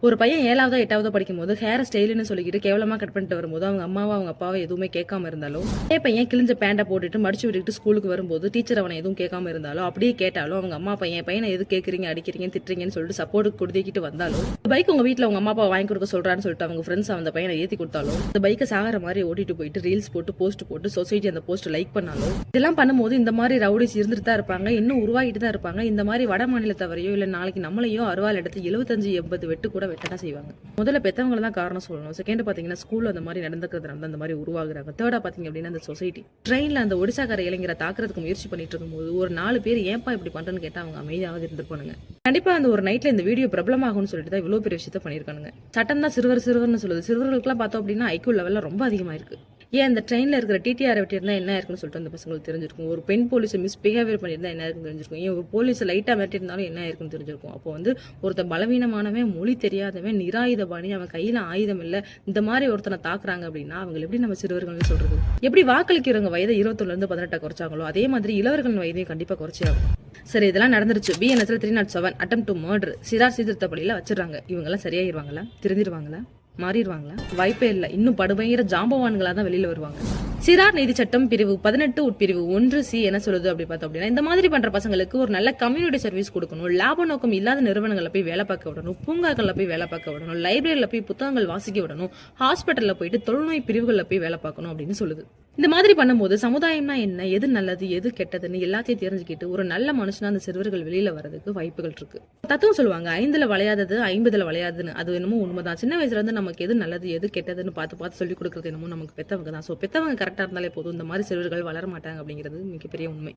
ஒரு பையன் 7ஆவதோ 8ஆவதோ படிக்கும்போது ஹேர் ஸ்டைல்னு சொல்லிக்கிட்டு கேவலமா கட் பண்ணிட்டு வரும்போது அவங்க அம்மாவோ அவங்க அப்பாவோ எதுவுமே கேட்காம இருந்தாலும், அதே பையன் கிழிஞ்ச பேண்டை போட்டுட்டு மடிச்சு விட்டுட்டு ஸ்கூலுக்கு வரும்போது டீச்சர் அவனை எதுவும் கேட்காம இருந்தாலும், அப்படியே கேட்டாலும் அவங்க அம்மா பையனை எது கேட்குறீங்க, அடிக்கிறீங்க, திட்டுறீங்கன்னு சொல்லிட்டு சப்போர்ட் கொடுத்துக்கிட்டு வந்தாலும், பைக் உங்க வீட்டில் உங்க அம்மா அப்பா வாங்கி கொடுக்க சொல்றான்னு சொல்லிட்டு அவங்க ஃப்ரெண்ட்ஸ் அந்த பையனை ஏற்றி கொடுத்தாலும், அந்த பைக்கை சாகிற மாதிரி ஓட்டிட்டு போயிட்டு ரீல்ஸ் போட்டு போஸ்ட் போட்டு சொசைட்டி அந்த போஸ்ட் லைக் பண்ணாலும், இதெல்லாம் பண்ணும்போது இந்த மாதிரி ரவுடிஸ் இருந்துட்டு தான் இருப்பாங்க, இன்னும் உருவாகிட்டு தான் இருப்பாங்க. இந்த மாதிரி வட மாநிலத்தவரையோ இல்ல நாளைக்கு நம்மளையோ அருவாள் எடுத்து 75-80 வெட்டு கூட வெட்டதான் செய்வாங்க. முதல்ல பெத்தவங்க தான் காரணம் சொல்லணும். செகண்ட் பாத்தீங்கன்னா ஸ்கூல்ல அந்த மாதிரி நடந்துக்கிறதுனால அந்த மாதிரி உருவாகுறாங்க. தேர்டா பாத்தீங்க அப்படின்னா அந்த சொசைட்டி. ட்ரெயின்ல அந்த ஒடிசாக்கார இளைஞரை தாக்குறதுக்கு முயற்சி பண்ணிட்டு இருக்கும்போது ஒரு 4 பேர் ஏன்பா இப்படி பண்றேன்னு கேட்டா அவங்க அமைதியாவது இருந்திருப்பானுங்க. கண்டிப்பா அந்த ஒரு நைட்ல இந்த வீடியோ பிரபலமாகும்னு சொல்லிட்டு தான் இவ்வளவு பெரிய விஷயத்த பண்ணிருக்கானுங்க. சட்டம் தான் சிறுவர்னு சொல்லுது. சிறுவர்களுக்குலாம் பார்த்தோம் அப்படின்னா ஐக்யூ லெவல்ல ரொம்ப அதிகமா இருக்கு. ஏன் அந்த ட்ரெயின்ல இருக்கிற டிடிஆர் வெட்டி இருந்தா என்ன இருக்குன்னு சொல்லிட்டு அந்த பசங்களுக்கு தெரிஞ்சிருக்கும். ஒரு பெண் போலீஸ் மிஸ்பிஹேவியர் பண்ணியிருந்தா என்ன இருக்குன்னு தெரிஞ்சிருக்கும். ஏன் ஒரு போலீஸ் லைட்டா வெட்டி இருந்தாலும் என்ன இருக்குன்னு தெரிஞ்சிருக்கும். அப்போ வந்து ஒருத்தன் பலவீனமானவன், மொழி தெரியாதவன், நிராயுதபாணி, அவன் கையில ஆயுதம் இல்ல, இந்த மாதிரி ஒருத்தனை தாக்குறாங்க அப்படின்னா அவங்க எப்படி நம்ம சிறுவர்கள்னு சொல்றது? எப்படி வாக்களிக்கிறவங்க வயதை 21 18 குறைச்சாங்களோ அதே மாதிரி இளவர்களின் வயதையும் கண்டிப்பா குறைச்சாகும். சரி, இதெல்லாம் நடந்துருச்சு. BNSல 307 அட்டெம்ப்ட் டு மர்டர் சிறார் சீர்திருத்த பள்ளியில வச்சிடறாங்க. இவங்க எல்லாம் சரியாயிருவாங்களா? திருந்திருவாங்களா? மாறிடுவாங்களா? வாய்ப்பே இல்லை. இன்னும் படுபயங்கர ஜாம்பவான்களா தான் வெளியில வருவாங்க. சிறார் நீதி சட்டம் பிரிவு 18 உட்பிரிவு 1C என்ன சொல்லுது அப்படி பார்த்தோம் அப்படின்னா, இந்த மாதிரி பண்ற பசங்களுக்கு ஒரு நல்ல கம்யூனிட்டி சர்வீஸ் கொடுக்கணும், லாப நோக்கம் இல்லாத நிறுவனங்களை போய் வேலை பார்க்க விடணும், பூங்காக்கள்ல போய் வேலை பார்க்க விடணும், லைப்ரரியில போய் புத்தகங்கள் வாசிக்க விடணும், ஹாஸ்பிட்டல்ல போயிட்டு தொழுநோய் பிரிவுகளில் போய் வேலை பார்க்கணும் அப்படின்னு சொல்லுது. இந்த மாதிரி பண்ணும்போது சமுதாயம்னா என்ன, எது நல்லது எது கெட்டதுன்னு எல்லாத்தையும் தெரிஞ்சுக்கிட்டு ஒரு நல்ல மனுஷனா அந்த சிறுவர்கள் வெளியில வரதுக்கு வாய்ப்புகள் இருக்கு. தத்துவம் சொல்லுவாங்க, 5ல வளையாதது 50ல வளையாதுன்னு. அது என்னமோ உண்மைதான். சின்ன வயசுல இருந்து நமக்கு எது நல்லது எது கெட்டதுன்னு பார்த்து சொல்லி கொடுக்கறது என்னமோ நமக்கு பெத்தவங்க தான். சோ பெத்தவங்க கரெக்டா இருந்தாலே போதும், இந்த மாதிரி சிறுவர்கள் வளர மாட்டாங்க அப்படிங்கிறது மிகப்பெரிய உண்மை.